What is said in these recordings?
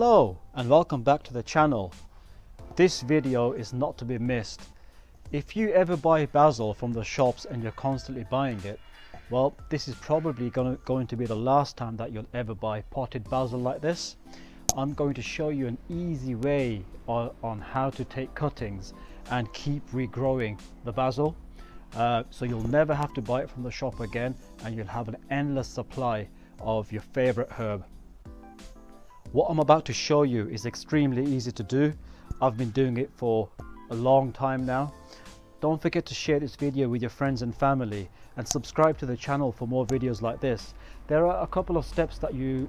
Hello and welcome back to the channel. This video is not to be missed. If you ever buy basil from the shops and you're constantly buying it, well, this is probably going to be the last time that you'll ever buy potted basil like this. I'm going to show you an easy way on how to take cuttings and keep regrowing the basil. So you'll never have to buy it from the shop again, and you'll have an endless supply of your favorite herb. What I'm about to show you is extremely easy to do. I've been doing it for a long time now. Don't forget to share this video with your friends and family, and subscribe to the channel for more videos like this. There are a couple of steps that you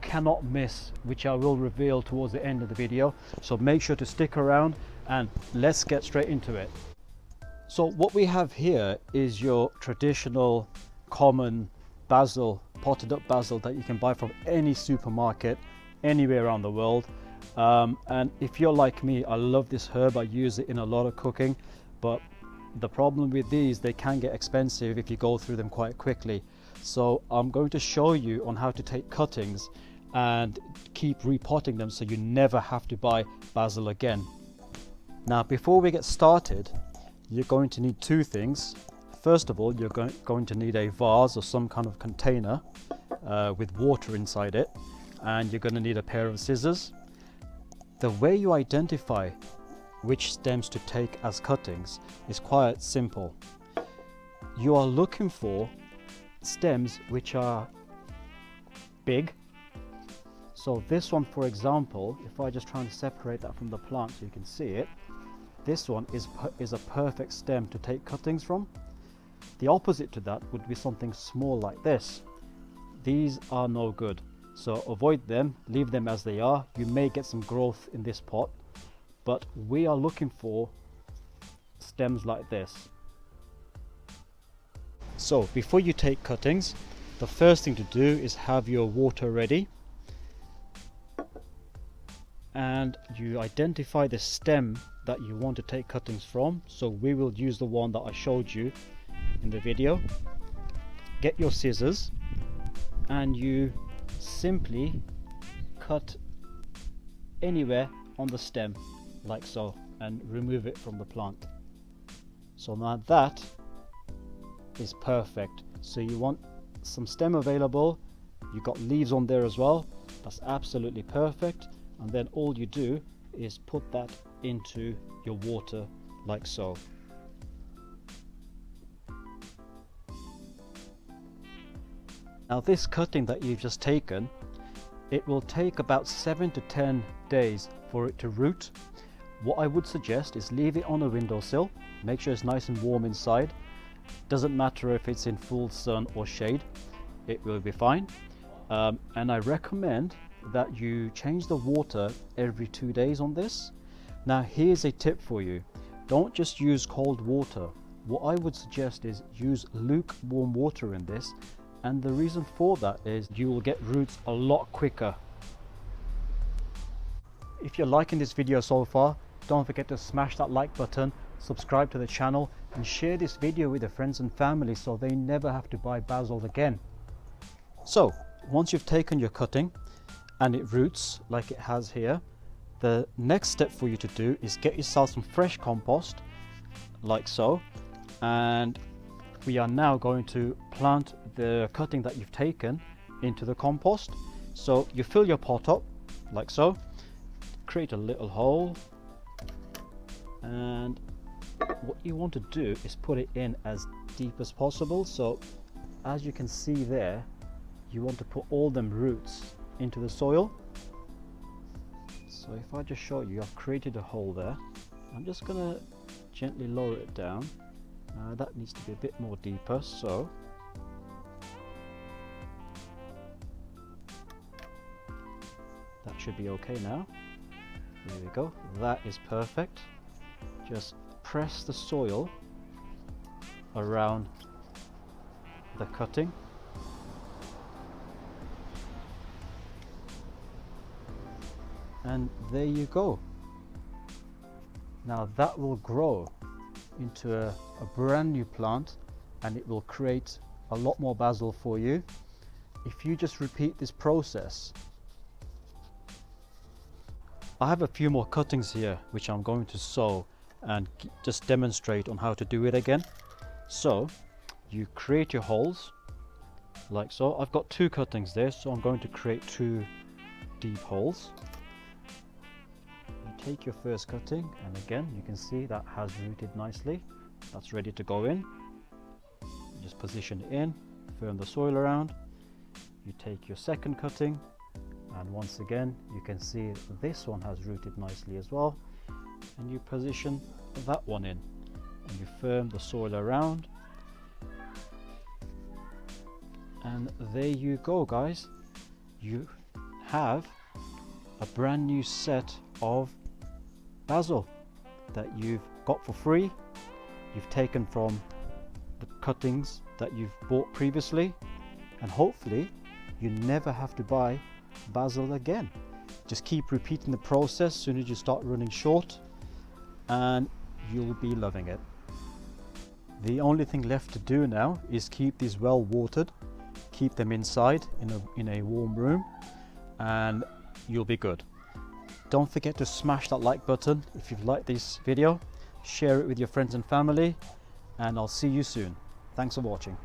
cannot miss, which I will reveal towards the end of the video, so make sure to stick around and let's get straight into it. So what we have here is your traditional common basil, potted up basil that you can buy from any supermarket anywhere around the world. And if you're like me, I love this herb. I use it in a lot of cooking, but the problem with these, they can get expensive if you go through them quite quickly. So I'm going to show you on how to take cuttings and keep repotting them so you never have to buy basil again. Now before we get started, you're going to need two things. First of all, you're going to need a vase or some kind of container with water inside it, and you're going to need a pair of scissors. The way you identify which stems to take as cuttings is quite simple. You are looking for stems which are big. So this one, for example, if I just try and separate that from the plant so you can see it, this one is a perfect stem to take cuttings from. The opposite to that would be something small like this. These are no good, so avoid them, leave them as they are. You may get some growth in this pot, but we are looking for stems like this. So before you take cuttings, the first thing to do is have your water ready, and you identify the stem that you want to take cuttings from. So we will use the one that I showed you in the video. Get your scissors and you simply cut anywhere on the stem like so and remove it from the plant. So now that is perfect. So you want some stem available, you got leaves on there as well, that's absolutely perfect. And then all you do is put that into your water like so. Now this cutting that you've just taken, it will take about 7 to 10 days for it to root. What I would suggest is leave it on a windowsill, make sure it's nice and warm inside. Doesn't matter if it's in full sun or shade, it will be fine. And I recommend that you change the water every 2 days on this. Now here's a tip for you. Don't just use cold water. What I would suggest is use lukewarm water in this, and the reason for that is you will get roots a lot quicker. If you're liking this video so far, don't forget to smash that like button, subscribe to the channel, and share this video with your friends and family so they never have to buy basil again. So once you've taken your cutting and it roots like it has here, the next step for you to do is get yourself some fresh compost like so, and we are now going to plant the cutting that you've taken into the compost. So you fill your pot up like so, create a little hole, and what you want to do is put it in as deep as possible. So as you can see there, you want to put all them roots into the soil. So if I just show you, I've created a hole there. I'm just gonna gently lower it down. That needs to be a bit more deeper, so that should be okay now. There we go, that is perfect. Just press the soil around the cutting. And there you go. Now that will grow into a brand new plant, and it will create a lot more basil for you. If you just repeat this process I have a few more cuttings here which I'm going to sew and just demonstrate on how to do it again. So you create your holes like so. I've got 2 cuttings there, so I'm going to create 2 deep holes. You take your first cutting, and again you can see that has rooted nicely. That's ready to go in. You just position it in, firm the soil around. You take your second cutting, and once again you can see this one has rooted nicely as well, and you position that one in and you firm the soil around, and there you go guys. You have a brand new set of basil that you've got for free. You've taken from the cuttings that you've bought previously, and hopefully you never have to buy basil again. Just keep repeating the process as soon as you start running short, and you'll be loving it. The only thing left to do now is keep these well watered, keep them inside in a warm room, and you'll be good. Don't forget to smash that like button if you've liked this video, share it with your friends and family, and I'll see you soon. Thanks for watching.